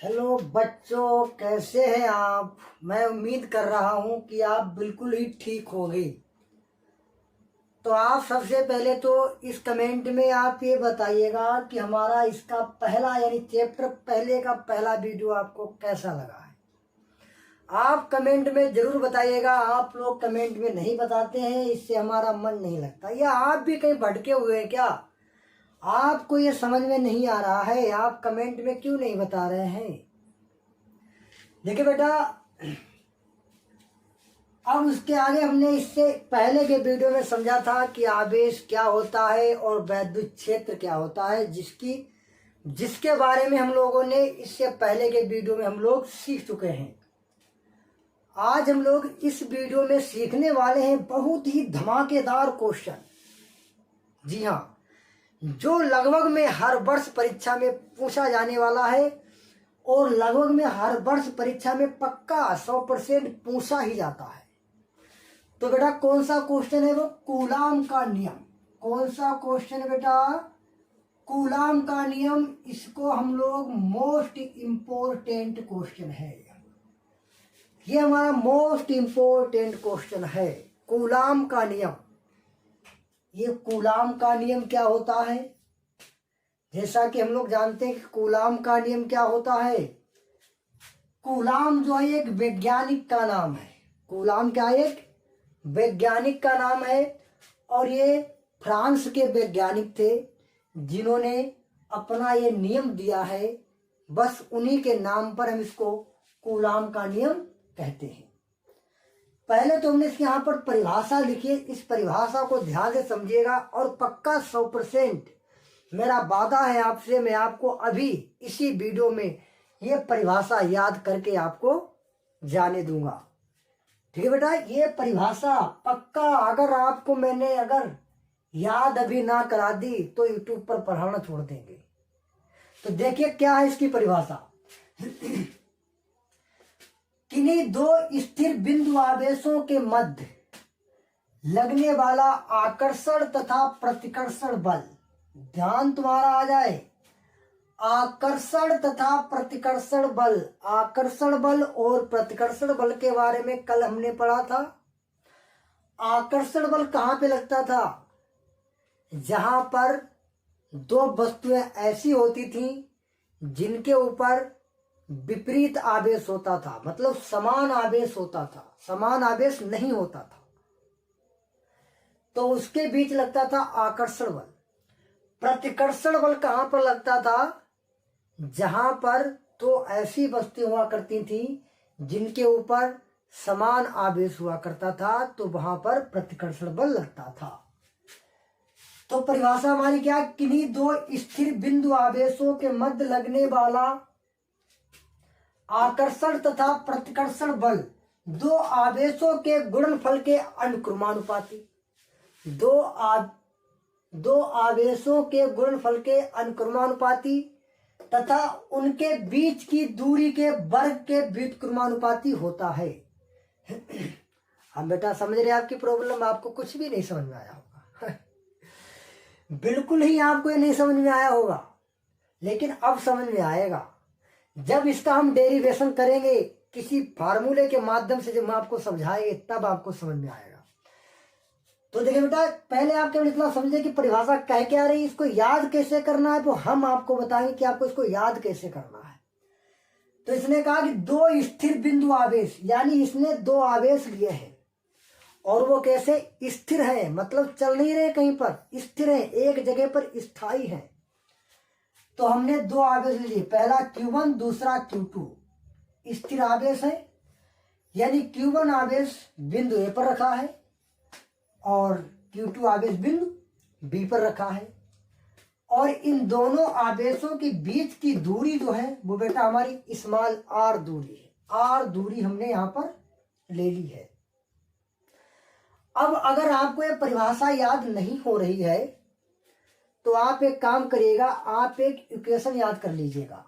Hello बच्चों, कैसे हैं आप। मैं उम्मीद कर रहा हूं कि आप बिल्कुल ही ठीक होंगे। तो आप सबसे पहले तो इस कमेंट में आप ये बताइएगा कि हमारा इसका पहला यानी चैप्टर पहले का पहला वीडियो आपको कैसा लगा है। आप कमेंट में जरूर बताइएगा। आप लोग कमेंट में नहीं बताते हैं, इससे हमारा मन नहीं लगता। या आप भी कहीं भटके हुए हैं क्या? आपको ये समझ में नहीं आ रहा है, आप कमेंट में क्यों नहीं बता रहे हैं? देखिए बेटा, अब उसके आगे हमने इससे पहले के वीडियो में समझा था कि आवेश क्या होता है और वैद्युत क्षेत्र क्या होता है, जिसके बारे में हम लोगों ने इससे पहले के वीडियो में हम लोग सीख चुके हैं। आज हम लोग इस वीडियो में सीखने वाले हैं बहुत ही धमाकेदार क्वेश्चन। जी हाँ, जो लगभग में हर वर्ष परीक्षा में पूछा जाने वाला है और लगभग में हर वर्ष परीक्षा में पक्का 100% पूछा ही जाता है। तो बेटा कौन सा क्वेश्चन है वो? कूलाम का नियम। कौन सा क्वेश्चन है बेटा? कूलाम का नियम। इसको हम लोग मोस्ट इम्पोर्टेंट क्वेश्चन है, ये हमारा मोस्ट इम्पोर्टेंट क्वेश्चन है, कूलाम का नियम। ये कूलाम का नियम क्या होता है? जैसा कि हम लोग जानते हैं कि कूलाम का नियम क्या होता है। कूलाम जो है एक वैज्ञानिक का नाम है। कूलाम क्या है? एक वैज्ञानिक का नाम है और ये फ्रांस के वैज्ञानिक थे जिन्होंने अपना ये नियम दिया है। बस उन्हीं के नाम पर हम इसको कूलाम का नियम कहते हैं। पहले तो हमने इसके यहाँ पर परिभाषा लिखी है, इस परिभाषा को ध्यान से समझिएगा और पक्का 100% मेरा वादा है आपसे, मैं आपको अभी इसी वीडियो में ये परिभाषा याद करके आपको जाने दूंगा। ठीक है बेटा, ये परिभाषा पक्का अगर याद अभी ना करा दी तो यूट्यूब पर पढ़ाना छोड़ देंगे। तो देखिए क्या है इसकी परिभाषा। किन्हीं दो स्थिर बिंदु आवेशों के मध्य लगने वाला आकर्षण तथा प्रतिकर्षण बल, ध्यान तुम्हारा आ जाए, आकर्षण तथा प्रतिकर्षण बल। आकर्षण बल और प्रतिकर्षण बल के बारे में कल हमने पढ़ा था। आकर्षण बल कहाँ पे लगता था? जहां पर दो वस्तुएं ऐसी होती थीं जिनके ऊपर विपरीत आवेश होता था, मतलब समान आवेश होता था, समान आवेश नहीं होता था, तो उसके बीच लगता था आकर्षण बल। प्रतिकर्षण बल कहां पर लगता था? जहां पर तो ऐसी वस्तुएं हुआ करती थी जिनके ऊपर समान आवेश हुआ करता था, तो वहां पर प्रतिकर्षण बल लगता था। तो परिभाषा हमारी क्या? किन्हीं दो स्थिर बिंदु आवेशों के मध्य लगने वाला आकर्षण तथा प्रतिकर्षण बल दो आवेशों के गुणनफल के अनुक्रमानुपाती। दो आवेशों के गुणनफल के अनुक्रमानुपाती तथा उनके बीच की दूरी के वर्ग के व्युत्क्रमानुपाती होता है। हम बेटा समझ रहे हैं आपकी प्रॉब्लम, आपको कुछ भी नहीं समझ में आया होगा। बिल्कुल ही आपको ये नहीं समझ में आया होगा, लेकिन अब समझ में आएगा जब इसका हम डेरिवेशन करेंगे किसी फार्मूले के माध्यम से, जब हम आपको समझाएंगे तब आपको समझ में आएगा। तो देखिए बेटा, पहले आप केवल इतना समझे कि परिभाषा कह क्या रही, इसको याद कैसे करना है, तो हम आपको बताएंगे कि आपको इसको याद कैसे करना है। तो इसने कहा कि दो स्थिर बिंदु आवेश, यानी इसने दो आवेश लिए हैं और वो कैसे स्थिर है, मतलब चल नहीं रहे कहीं पर, स्थिर है, एक जगह पर स्थायी है। तो हमने दो आवेश लिए, पहला Q1 दूसरा Q2। स्थिर आवेश है, यानी Q1 आवेश बिंदु A पर रखा है और Q2 आवेश बिंदु B पर रखा है। और इन दोनों आवेशों के बीच की दूरी जो है वो बेटा हमारी स्मॉल r दूरी है। r दूरी हमने यहां पर ले ली है। अब अगर आपको ये परिभाषा याद नहीं हो रही है तो आप एक काम करिएगा, आप एक इक्वेशन याद कर लीजिएगा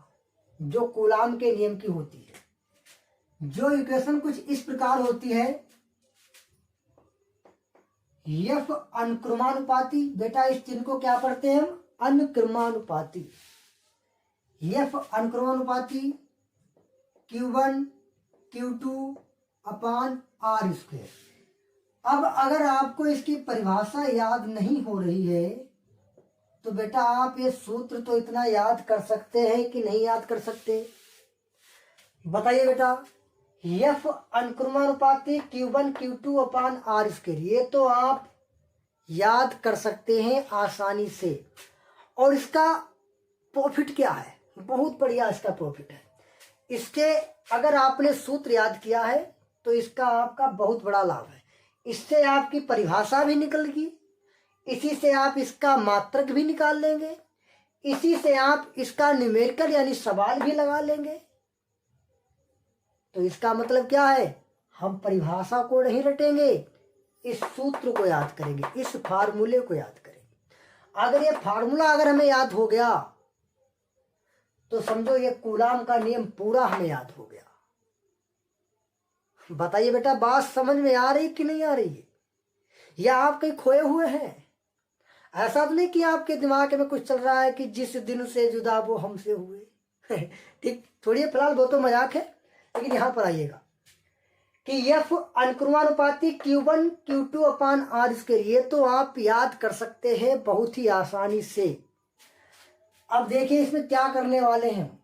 जो कूलाम के नियम की होती है। जो इक्वेशन कुछ इस प्रकार होती है, F अनुक्रमानुपाती। बेटा इस चिन्ह को क्या पढ़ते हैं हम? अनुक्रमानुपाती। F अनुक्रमानुपाती Q1 Q2 upon R square. अब अगर आपको इसकी परिभाषा याद नहीं हो रही है तो बेटा आप ये सूत्र तो इतना याद कर सकते हैं कि नहीं याद कर सकते, बताइए बेटा। एफ अनुक्रमानुपाती Q1 Q2 upon R square, ये तो आप याद कर सकते हैं आसानी से। और इसका प्रॉफिट क्या है, बहुत बढ़िया इसका प्रॉफिट है। इसके अगर आपने सूत्र याद किया है तो इसका आपका बहुत बड़ा लाभ है। इससे आपकी परिभाषा भी निकल गई, इसी से आप इसका मात्रक भी निकाल लेंगे, इसी से आप इसका न्यूमेरिकल यानी सवाल भी लगा लेंगे। तो इसका मतलब क्या है, हम परिभाषा को नहीं रटेंगे, इस सूत्र को याद करेंगे, इस फार्मूले को याद करेंगे। अगर ये फार्मूला अगर हमें याद हो गया तो समझो ये कूलाम का नियम पूरा हमें याद हो गया। बताइए बेटा बात समझ में आ रही कि नहीं आ रही है, या आप कहीं खोए हुए हैं? ऐसा तो नहीं कि आपके दिमाग में कुछ चल रहा है कि जिस दिन से जुदा वो हमसे हुए। ठीक, थोड़ी फिलहाल वो तो मजाक है, लेकिन यहां पर आइएगा कि एफ अनुक्रमानुपाती Q1 Q2 upon R square, ये तो आप याद कर सकते हैं बहुत ही आसानी से। अब देखिए इसमें क्या करने वाले हैं,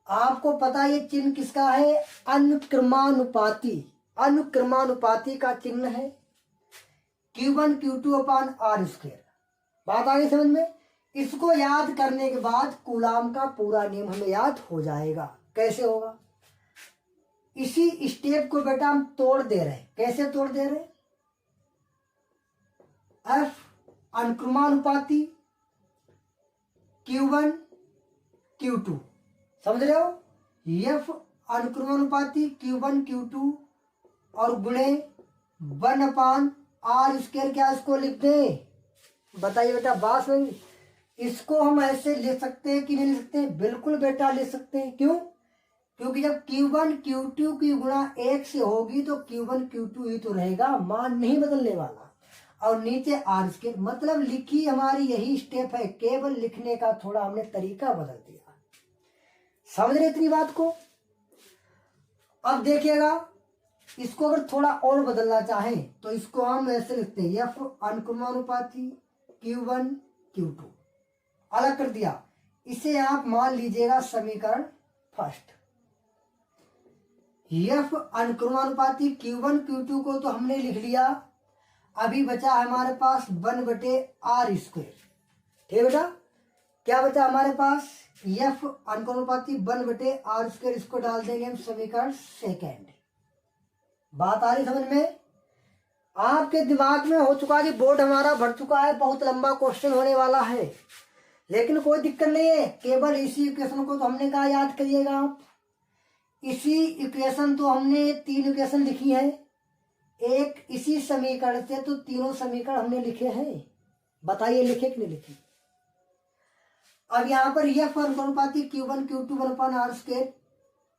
आपको पता ये चिन्ह किसका है, अनुक्रमानुपाती, अनुक्रमानुपाती का चिन्ह है Q1 Q2 upon R square. बात आ गई समझ में? इसको याद करने के बाद कूलाम का पूरा नियम हमें याद हो जाएगा। कैसे होगा, इसी स्टेप को बेटा हम तोड़ दे रहे हैं। कैसे तोड़ दे रहे हैं, एफ अनुक्रमानुपाती Q1 Q2, समझ रहे हो, एफ अनुक्रमानुपाती Q1 Q2 और गुणे 1 अपान आर स्क्वायर। क्या इसको लिख दें, बताइए बेटा बात समझ। इसको हम ऐसे ले सकते हैं कि नहीं ले सकते, बिल्कुल बेटा ले सकते हैं। क्यों, क्योंकि जब Q1 Q2 की गुणा 1 से होगी तो Q1 Q2 ही तो रहेगा, मान नहीं बदलने वाला। और नीचे आर स्क्वायर, मतलब लिखी हमारी यही स्टेप है, केवल लिखने का थोड़ा हमने तरीका बदल दिया। समझ रहे इतनी बात को? अब देखिएगा इसको अगर थोड़ा और बदलना चाहें तो इसको हम ऐसे लिखते हैं, एफ अनुक्रमानुपाती Q1 Q2 अलग कर दिया। इसे आप मान लीजिएगा समीकरण फर्स्ट। एफ अनुक्रमानुपाती Q1 Q2 को तो हमने लिख लिया, अभी बचा हमारे पास 1 बटे आर स्क्वायर। ठीक बेटा, क्या बचा हमारे पास, एफ अनुक्रमानुपाती 1 बटे आर स्क्वायर। इसको डाल देंगे हम समीकरण सेकेंड। बात आ रही समझ में? आपके दिमाग में हो चुका कि बोर्ड हमारा भर चुका है, बहुत लंबा क्वेश्चन होने वाला है, लेकिन कोई दिक्कत नहीं है, केवल इसी इक्वेशन को तो हमने कहा याद करिएगा आप। इसी इक्वेशन तो हमने 3 इक्वेशन लिखी है, एक इसी समीकरण से तो तीनों समीकरण हमने लिखे हैं। बताइए लिखे कि नहीं लिखे? अब यहाँ पर एफ अनुपाती Q1 Q2 1 upon R square.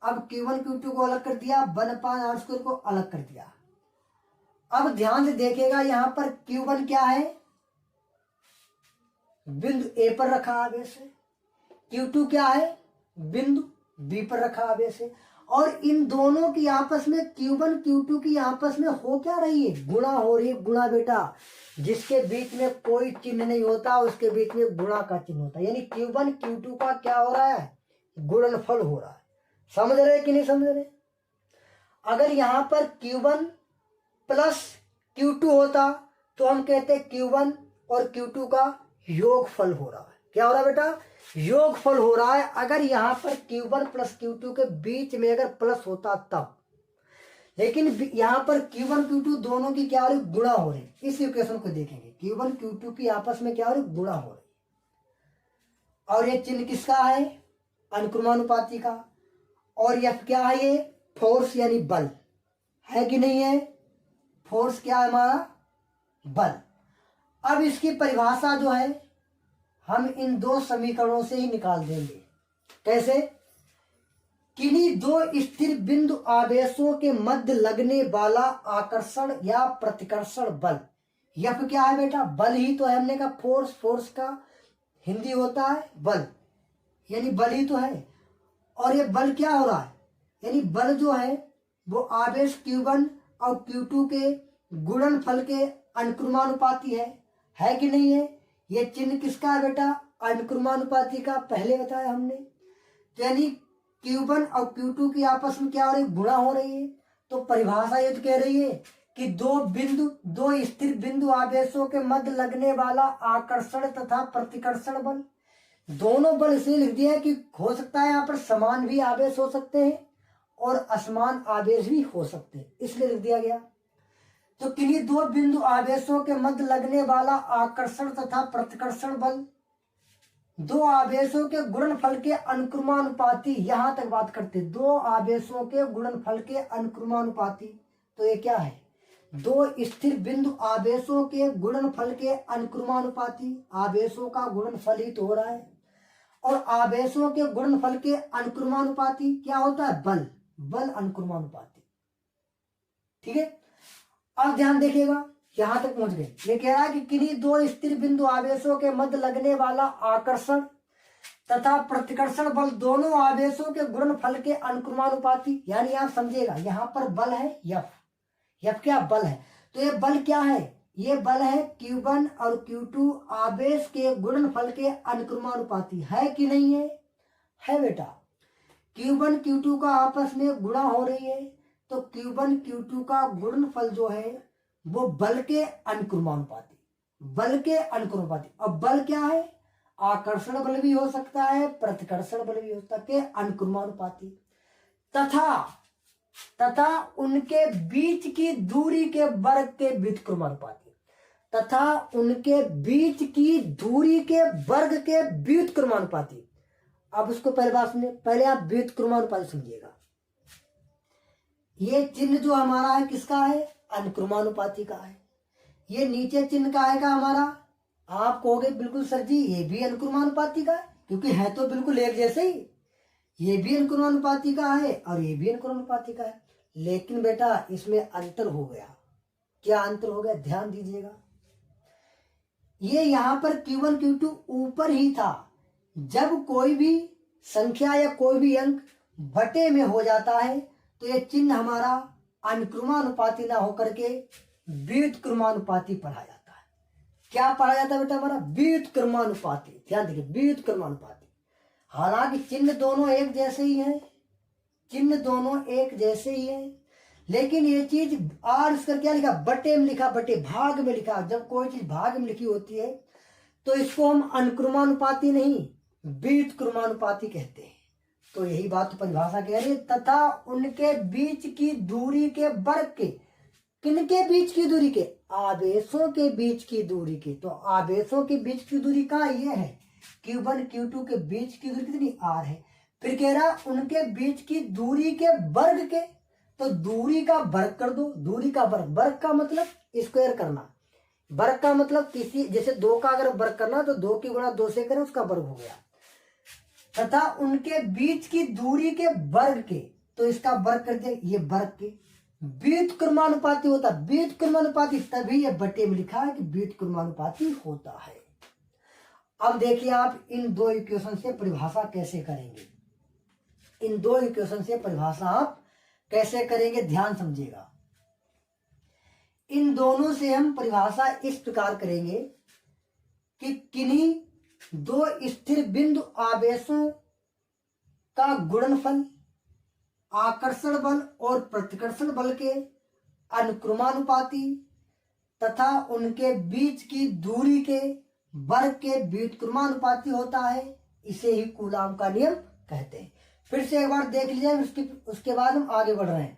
अब Q1 Q2 को अलग कर दिया, 1 अपान आर स्क्वायर को अलग कर दिया। अब ध्यान से देखिएगा यहाँ पर Q1 क्या है, बिंदु A पर रखा आवेश है। Q2 क्या है, बिंदु B पर रखा आवेश है। और इन दोनों की आपस में Q1 Q2 की आपस में हो क्या रही है, गुणा हो रही है। गुणा बेटा, जिसके बीच में कोई चिन्ह नहीं होता उसके बीच में गुणा का चिन्ह होता है, यानी Q1 Q2 का क्या हो रहा है, गुणनफल हो रहा है। समझ रहे कि नहीं समझ रहे? अगर यहाँ पर Q1 प्लस Q2 होता तो हम कहते Q1 और Q2 का योगफल हो रहा है। क्या हो रहा है बेटा, योगफल हो रहा है। अगर यहाँ पर Q1 प्लस Q2 के बीच में अगर प्लस होता तब, लेकिन यहाँ पर Q1 Q2 दोनों की क्या हो रही, गुणा हो रही। इस इक्वेशन को देखेंगे, Q1 Q2 की आपस में क्या हो रही, गुणा हो रही। और ये चिन्ह किसका है, अनुक्रमानुपाती का। और यह क्या है, ये फोर्स यानी बल है कि नहीं है, फोर्स क्या है हमारा, बल। अब इसकी परिभाषा जो है हम इन 2 समीकरणों से ही निकाल देंगे। कैसे, किन्हीं 2 स्थिर बिंदु आवेशों के मध्य लगने वाला आकर्षण या प्रतिकर्षण बल। यह क्या है बेटा, बल ही तो है। हमने कहा फोर्स, फोर्स का हिंदी होता है बल, यानी बल ही तो है। और ये बल क्या हो रहा है, यानी बल जो है वो आवेश Q1 और Q2 के गुणनफल के अनुक्रमानुपाती है कि नहीं है। ये चिन्ह किसका है बेटा, अनुक्रमानुपाती का, पहले बताया हमने। तो यानी Q1 और Q2 की आपस में क्या हो रही, गुणा हो रही है। तो परिभाषा ये तो कह रही है कि दो स्थिर बिंदु आवेशों के मध्य लगने वाला आकर्षण तथा प्रतिकर्षण बल, दोनों बल इसलिए लिख दिया है कि हो सकता है यहाँ पर समान भी आवेश हो सकते हैं और असमान आवेश भी हो सकते हैं, इसलिए लिख दिया गया। तो किन्हीं दो बिंदु आवेशों के मध्य लगने वाला आकर्षण तथा प्रतिकर्षण बल दो आवेशों के गुणनफल के अनुक्रमानुपाती, यहां तक बात करते, दो आवेशों के गुणनफल के अनुक्रमानुपाती। तो ये क्या है, दो स्थिर बिंदु आवेशों के गुणनफल के अनुक्रमानुपाती, आवेशों का गुणनफल ही तो हो रहा है, और आवेशों के गुणनफल के अनुक्रमानुपाती क्या होता है, बल अनुक्रमानुपाती। ठीक है, अब ध्यान देखिएगा, यहां तक पहुंच गए। ये कह रहा है कि किन्हीं दो स्थिर बिंदु आवेशों के मध्य लगने वाला आकर्षण तथा प्रतिकर्षण बल दोनों आवेशों के गुणनफल के अनुक्रमानुपाती। यानी आप समझिएगा, यहाँ पर बल है यफ क्या बल है। तो ये बल क्या है, ये बल है Q1 और Q2 आवेश के गुणनफल के अनुक्रमानुपाती, है कि नहीं है बेटा। Q1 Q2 का आपस में गुणा हो रही है, तो Q1 Q2 का गुणनफल जो है वो बल के अनुक्रमानुपाती, अब बल क्या है, आकर्षण बल भी हो सकता है, प्रतिकर्षण बल भी हो सकता है, अनुक्रमानुपाती। तथा उनके बीच की दूरी के वर्ग के व्युत्क्रमानुपाती, तथा उनके बीच की दूरी के वर्ग के व्युत्क्रमानुपाती। अब उसको पहले आप व्युत्क्रमानुपाती समझिएगा। ये चिन्ह जो हमारा है किसका है, अनुक्रमानुपाती का है। ये नीचे चिन्ह का है का हमारा, आप कहोगे बिल्कुल सर जी ये भी अनुक्रमानुपाती का है, क्योंकि है तो बिल्कुल एक जैसे ही, ये भी अनुक्रमानुपाती का है और ये भी अनुक्रमानुपाती का है। लेकिन बेटा इसमें अंतर हो गया। क्या अंतर हो गया, ध्यान दीजिएगा। ये यहाँ पर Q1 Q2 ऊपर ही था, जब कोई भी संख्या या कोई भी अंक बटे में हो जाता है तो ये चिन्ह हमारा अनुक्रमानुपाती ना होकर के व्युत्क्रमानुपाती पढ़ा जाता है। क्या पढ़ा जाता है बेटा हमारा, व्युत्क्रमानुपाती। ध्यान देखिए, व्युत्क्रमानुपाती। हालांकि चिन्ह दोनों एक जैसे ही हैं, लेकिन ये चीज और इसका क्या लिखा, बटे में लिखा, बटे भाग में लिखा। जब कोई चीज भाग में लिखी होती है तो इसको हम अनुक्रमानुपाती नहीं व्युत्क्रमानुपाती कहते हैं। तो यही बात परिभाषा कह रही है, तथा उनके बीच की दूरी के वर्ग के, किनके बीच की दूरी के, आवेशों के बीच की दूरी के। तो आवेशों के बीच की दूरी कहाँ, ये है Q1 Q2 के बीच की दूरी कितनी, R है। फिर कह रहा उनके बीच की दूरी के वर्ग के, तो दूरी का वर्ग कर दो, दूरी का वर्ग का मतलब स्क्वायर करना, वर्ग का मतलब किसी, जैसे 2 का अगर वर्ग करना तो 2 की गुणा 2 से करें उसका वर्ग हो गया। तथा उनके बीच की दूरी के वर्ग के, तो इसका वर्ग कर दिया, ये वर्ग के व्युत्क्रमानुपाती होता है। व्युत्क्रमानुपाती तभी ये बटे में लिखा है कि व्युत्क्रमानुपाती होता है। अब देखिए आप इन दो इक्वेशन से परिभाषा कैसे करेंगे, इन दो इक्वेशन से परिभाषा आप कैसे करेंगे, ध्यान समझिएगा। इन दोनों से हम परिभाषा इस प्रकार करेंगे कि किन्हीं दो स्थिर बिंदु आवेशों का गुणनफल आकर्षण बल और प्रतिकर्षण बल के अनुक्रमानुपाती तथा उनके बीच की दूरी के वर्ग के व्युत्क्रमानुपाती होता है, इसे ही कूलाम का नियम कहते हैं। फिर से एक बार देख लीजिए, उसके बाद हम आगे बढ़ रहे हैं।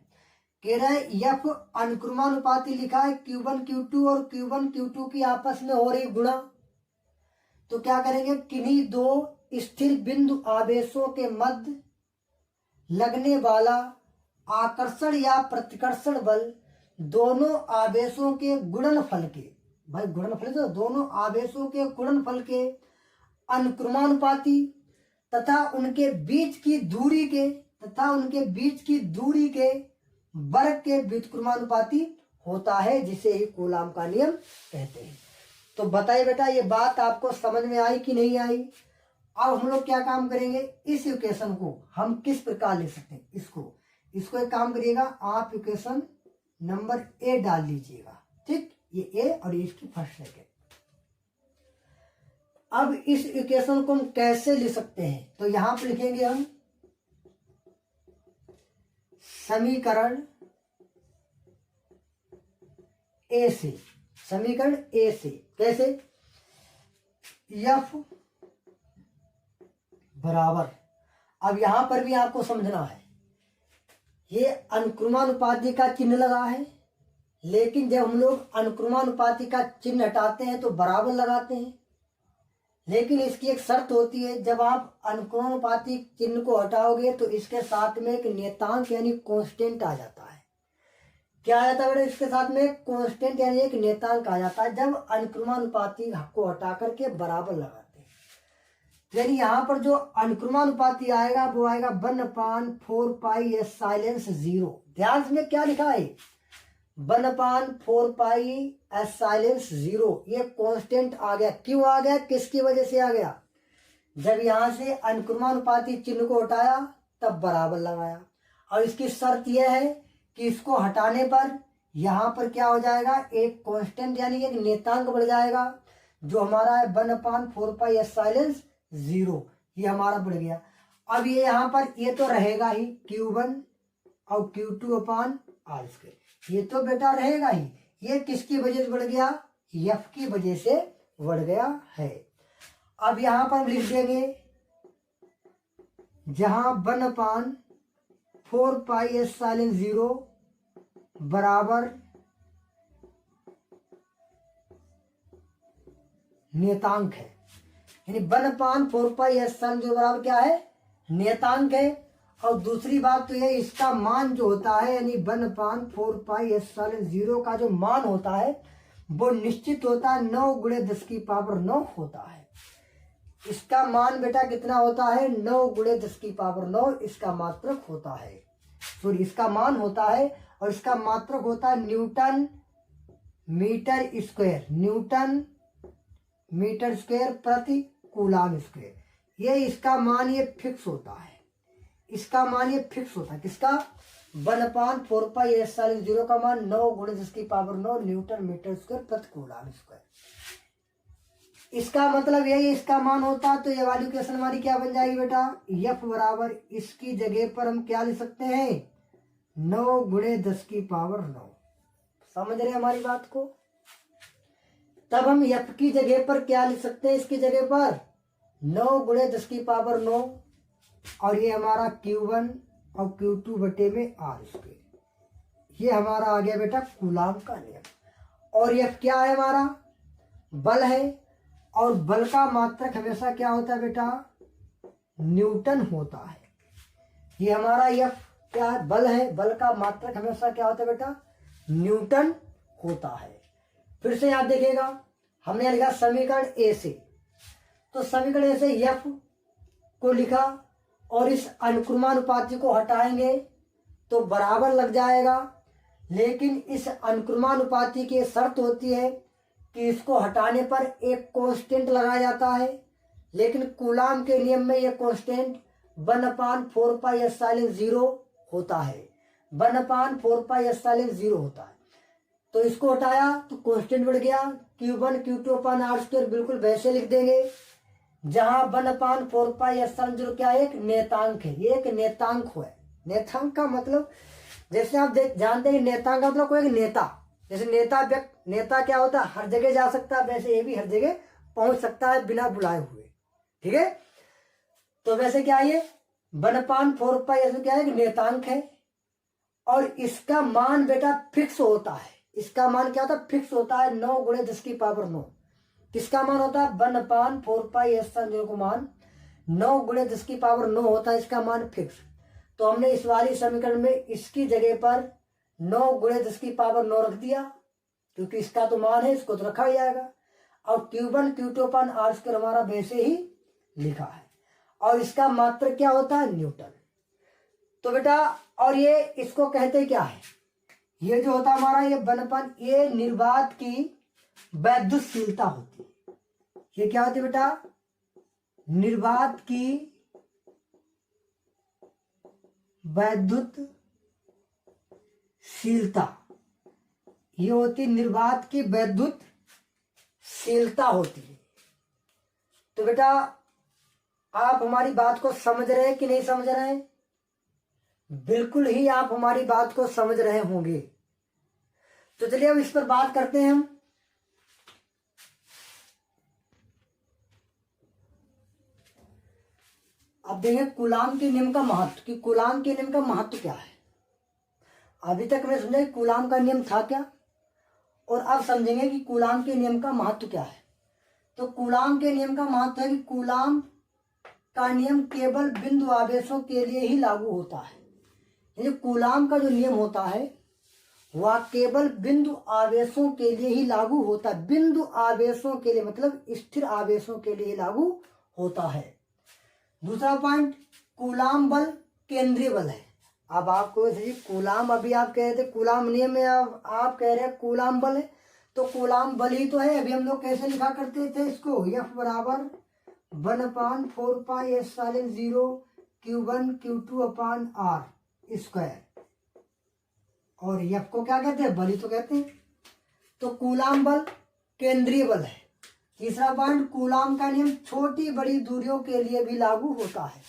कह रहे हैं यफ अनुक्रमानुपाती लिखा है, Q1 Q2 और Q1 Q2 की आपस में हो रही गुणा। तो क्या करेंगे, किन्हीं दो स्थिर बिंदु आवेशों के मध्य लगने वाला आकर्षण या प्रतिकर्षण बल दोनों आवेशों के गुणनफल के, भाई गुणनफल तो दोनों आवेशों के गुणनफल के अनुक्रमानुपाती तथा उनके बीच की दूरी के वर्ग के व्युत्क्रमानुपाती होता है, जिसे ही कूलाम का नियम कहते हैं। तो बताइए बेटा ये बात आपको समझ में आई कि नहीं आई। अब हम लोग क्या काम करेंगे, इस इक्वेशन को हम किस प्रकार लिख सकते हैं, इसको इसको एक काम करिएगा, आप इक्वेशन नंबर ए डाल लीजिएगा, ठीक। ये ए और इसकी फर्स्ट सेकेंड। अब इस इक्वेशन को हम कैसे लिख सकते हैं, तो यहां पर लिखेंगे हम समीकरण ए से, समीकरण ए से कैसे, एफ बराबर, अब यहां पर भी आपको समझना है, ये अनुक्रमानुपाती का चिन्ह लगा है, लेकिन जब हम लोग अनुक्रमानुपाती का चिन्ह हटाते हैं तो बराबर लगाते हैं, लेकिन इसकी एक शर्त होती है, जब आप अनुक्रमानुपाती चिन्ह को हटाओगे तो इसके साथ में एक नियतांक यानी कांस्टेंट आ जाता है। क्या आ जाता है बेटा, इसके साथ में कांस्टेंट यानी एक नियतांक आ जाता है जब अनुक्रमानुपाती को हटा करके बराबर लगाते हैं। यानी यहाँ पर जो अनुक्रमानुपाती आएगा वो आएगा 1/4πε0। ध्यान में क्या लिखा है, 1/4πε0, ये कांस्टेंट आ गया। क्यों आ गया, किसकी वजह से आ गया, जब यहां से अनुक्रमानुपाती चिन्ह को हटाया तब बराबर लगाया, और इसकी शर्त यह है कि इसको हटाने पर यहाँ पर क्या हो जाएगा, एक कांस्टेंट यानी एक नियतांक बढ़ जाएगा, जो हमारा है 1/4πε0, ये हमारा बढ़ गया। अब ये यहाँ पर ये तो रहेगा ही Q1 और Q2/r², ये तो बेटा रहेगा ही। ये किसकी वजह से बढ़ गया, एफ की वजह से बढ़ गया है। अब यहां पर लिख देंगे, जहां 1/4πε0 बराबर नियतांक है, यानी 1/4πε0 बराबर क्या है, नियतांक है। और दूसरी बात तो ये, इसका मान जो होता है यानी 1/4πε0 का जो मान होता है वो निश्चित होता है, 9 × 10⁹ होता है। इसका मान बेटा कितना होता है, 9 × 10⁹ इसका मात्रक होता है, सॉरी इसका मान होता है, और इसका मात्रक होता है newton metre square, newton metre square प्रति कूलाम स्क्वायर। ये इसका मान ये फिक्स होता है, इसका मान ये फिक्स होता है, किसका, 1/4πε0 का मान 9 × 10⁹ न्यूटन मीटर स्क्वायर प्रति कूलाम स्क्वायर। इसका मतलब यही, इसका मान होता तो ये वाली इक्वेशन हमारी क्या बन जाएगी बेटा, एफ बराबर, इसकी जगह पर हम क्या लिख सकते हैं, 9 × 10⁹। समझ रहे हैं हमारी बात को। तब हम एफ की जगह पर क्या लिख सकते हैं, इसकी जगह पर 9 × 10⁹, और ये हमारा Q1 और Q2/r², ये हमारा आ गया बेटा कूलाम का नियम। और ये क्या है, हमारा बल है, और बल का मात्रक हमेशा क्या होता है बेटा, न्यूटन होता है। ये हमारा यह क्या है, बल है, बल का मात्रक हमेशा क्या होता है बेटा, न्यूटन होता है। फिर से याद देखिएगा, हमने लिखा समीकरण ए से, तो समीकरण ए से एफ को लिखा, और इस अनुक्रमानुपाती को हटाएंगे तो बराबर लग जाएगा। लेकिन इस अनुक्रमानुपाती की शर्त होती है कि इसको हटाने पर एक कांस्टेंट लगाया जाता है, लेकिन कूलाम के नियम में यह कांस्टेंट 1/4πε0 होता है, 1/4πε0 होता है। तो इसको हटाया तो कांस्टेंट बढ़ गया, Q1 Q2/r² बिल्कुल वैसे लिख देंगे, जहां 1/4πε0 क्या एक नियतांक है, ये एक नियतांक है। नियतांक का मतलब, जैसे आप जानते हैं नियतांक का मतलब कोई एक नेता, जैसे नेता क्या होता है, हर जगह जा सकता है, वैसे ये भी हर जगह पहुंच सकता है बिना बुलाए हुए, ठीक है। तो वैसे क्या ये 1/4π क्या है, नियतांक है, और इसका मान बेटा फिक्स होता है। इसका मान क्या होता है, फिक्स होता है 9 × 10⁹। किसका मान होता है, 1/4π को मान 9 × 10⁹ होता है, इसका मान फिक्स। तो हमने इस वाली समीकरण में इसकी जगह पर 9 × 10⁹ रख दिया, क्योंकि इसका तो मान है, इसको तो रखा जाएगा। और Q1 Q2/r² हमारा वैसे ही लिखा है, और इसका मात्रक क्या होता है, न्यूटन। तो बेटा, और ये इसको कहते क्या है, ये जो होता है हमारा ये निर्वात की वैद्युतशीलता होती है। ये क्या होती है बेटा, निर्वात की वैद्युतशीलता शीलता, ये होती निर्वात की वैद्युत शीलता होती है। तो बेटा आप हमारी बात को समझ रहे हैं कि नहीं समझ रहे हैं? बिल्कुल ही आप हमारी बात को समझ रहे होंगे। तो चलिए अब इस पर बात करते हैं हम। अब देखें कूलाम के नियम का महत्व, कि कूलाम के नियम का महत्व क्या है। अभी तक मैं समझा कि कूलाम का नियम था क्या, और अब समझेंगे कि कूलाम के नियम का महत्व क्या है। तो कूलाम के नियम का महत्व है कि कूलाम का नियम केवल बिंदु आवेशों के लिए ही लागू होता है। यानी कूलाम का जो नियम होता है वह केवल बिंदु आवेशों के लिए ही लागू होता है। बिंदु आवेशों के लिए मतलब स्थिर आवेशों के लिए लागू होता है। दूसरा पॉइंट, कूलाम बल केंद्रीय बल है। अब आपको कूलाम, अभी आप कह रहे थे कूलाम नियम में, आप कह रहे हैं कूलाम बल है, तो कूलाम बल ही तो है। अभी हम लोग कैसे लिखा करते थे इसको, F बराबर 1/4πε0 Q1 Q2/R स्क्वायर, और F को क्या कहते हैं, बल ही तो कहते हैं। तो कूलाम बल केंद्रीय बल है। तीसरा पॉइंट, कूलाम का नियम छोटी बड़ी दूरियों के लिए भी लागू होता है।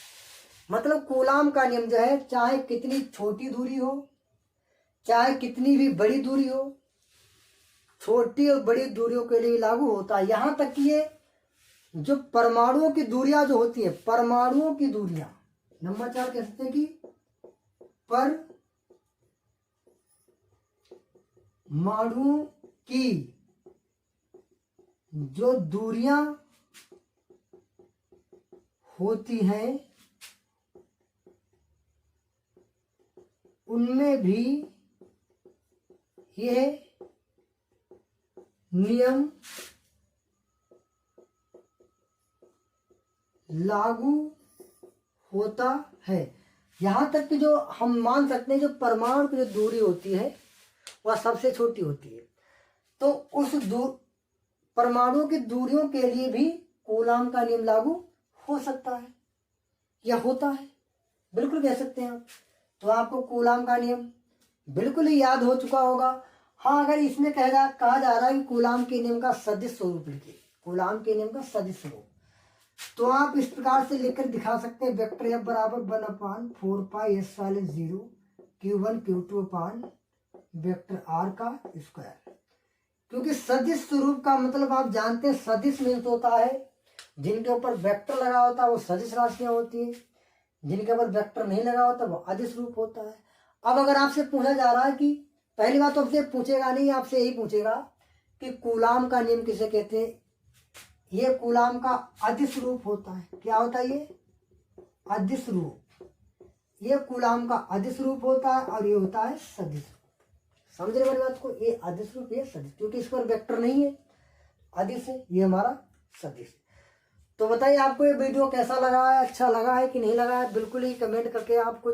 मतलब कूलाम का नियम जो है चाहे कितनी छोटी दूरी हो चाहे कितनी भी बड़ी दूरी हो, छोटी और बड़ी दूरियों के लिए लागू होता है। यहां तक कि ये जो परमाणुओं की दूरियां जो होती है, परमाणुओं की दूरियां, नंबर 4 कह सकते हैं कि परमाणुओं की जो दूरियां होती हैं उनमें भी यह नियम लागू होता है। यहां तक कि जो हम मान सकते हैं जो परमाणु की जो दूरी होती है वह सबसे छोटी होती है, तो उस परमाणु की दूरियों के लिए भी कूलाम का नियम लागू हो सकता है या होता है, बिल्कुल कह सकते हैं आप। तो आपको कूलाम का नियम बिल्कुल ही याद हो चुका होगा। हाँ, अगर इसमें कहा जा रहा है कि कूलाम के नियम का सदिश स्वरूप लिखिए, कूलाम के नियम का सदिश स्वरूप, तो आप इस प्रकार से लिखकर दिखा सकते हैं, वेक्टर F बराबर 1/4πε0 Q1 Q2 वेक्टर R का स्क्वायर। क्योंकि सदिश स्वरूप का मतलब आप जानते हैं, सदिश मीन्स होता है जिनके ऊपर वेक्टर लगा होता है वो सदिश राशियां होती है, जिनके ऊपर वेक्टर नहीं लगा होता वो अदिश रूप होता है। अब अगर आपसे पूछा जा रहा है कि पहली बात तो आपसे पूछेगा नहीं, आपसे यही पूछेगा कि कूलाम का नियम किसे कहते हैं। ये कूलाम का अदिश रूप होता है। क्या होता है ये? अदिश रूप। ये कूलाम का अदिश रूप होता है और ये होता है सदिश रूप। समझ रहे मेरी बात को? ये अदिश रूप, ये सदिश, क्योंकि इस पर वेक्टर नहीं है, अदिश है, ये हमारा सदिश। तो बताइए आपको ये वीडियो कैसा लगा है, अच्छा लगा है कि नहीं लगा है? बिल्कुल ही कमेंट करके आपको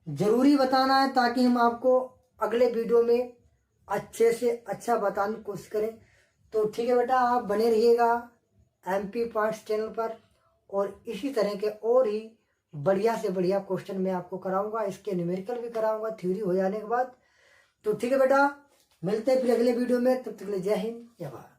जरूरी बताना है, ताकि हम आपको अगले वीडियो में अच्छे से अच्छा बताने की कोशिश करें। तो ठीक है बेटा, आप बने रहिएगा MP पॉइंट्स चैनल पर, और इसी तरह के और ही बढ़िया से बढ़िया क्वेश्चन मैं आपको कराऊंगा। इसके न्यूमेरिकल भी कराऊंगा थ्योरी हो जाने के बाद। तो ठीक है बेटा, मिलते हैं फिर अगले वीडियो में। तब तक के लिए जय हिंद, जय भारत।